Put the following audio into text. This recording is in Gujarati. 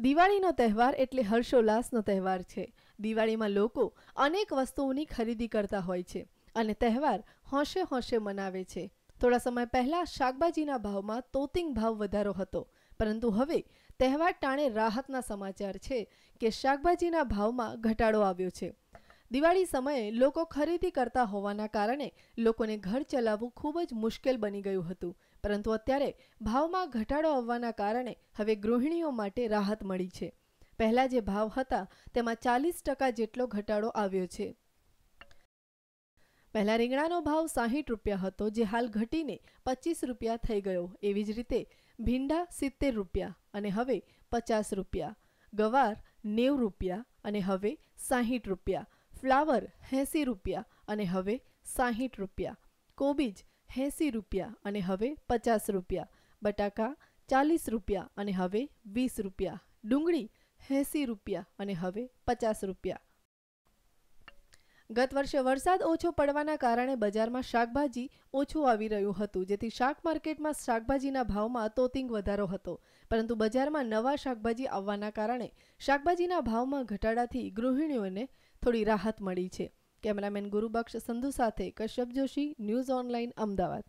દિવાળીનો તહેવાર એટલે હર્ષોલ્લાસનો તહેવાર છે। દિવાળીમાં લોકો અનેક વસ્તુઓની ખરીદી કરતા હોય છે અને તહેવાર હોંશે હોંશે મનાવે છે। થોડા સમય પહેલા શાકભાજીના ભાવમાં તોતિંગ ભાવ વધારો હતો, પરંતુ હવે તહેવાર ટાણે રાહતના સમાચાર છે કે શાકભાજીના ભાવમાં ઘટાડો આવ્યો છે। દિવાળી સમયે લોકો ખરીદી કરતા હોવાના કારણે લોકોને ઘર ચલાવવું ખૂબ જ મુશ્કેલ બની ગયું હતું, પરંતુ અત્યારે ભાવમાં ઘટાડો આવવાના કારણે હવે ગૃહિણીઓ માટે રાહત મળી છે। પહેલા જે ભાવ હતા તેમાં 40% જેટલો ઘટાડો આવ્યો છે। પહેલા રીંગણાનો ભાવ 60 રૂપિયા હતો, જે હાલ ઘટીને 25 રૂપિયા થઈ ગયો। એવી જ રીતે ભીંડા 70 રૂપિયા અને હવે 50 રૂપિયા, ગવાર 90 રૂપિયા અને હવે 60 રૂપિયા, ફ્લાવર 80 રૂપિયા અને હવે 60 રૂપિયા, કોબીજ 80 રૂપિયા અને હવે 50 રૂપિયા, બટાકા 40 રૂપિયા અને હવે 20 રૂપિયા, ડુંગળી 80 રૂપિયા અને હવે 50 રૂપિયા। ગત વર્ષે વરસાદ ઓછો પડવાના કારણે બજારમાં શાકભાજી ઓછું આવી રહ્યું હતું, જેથી શાક માર્કેટમાં શાકભાજીના ભાવમાં તોતિંગ વધારો હતો, પરંતુ બજારમાં નવા શાકભાજી આવવાના કારણે શાકભાજીના ભાવમાં ઘટાડાથી ગૃહિણીઓને થોડી રાહત મળી છે। કેમેરામેન ગુરુબક્ષ સંધુ સાથે કશ્યપ જોશી, ન્યૂઝ ઓનલાઈન, અમદાવાદ।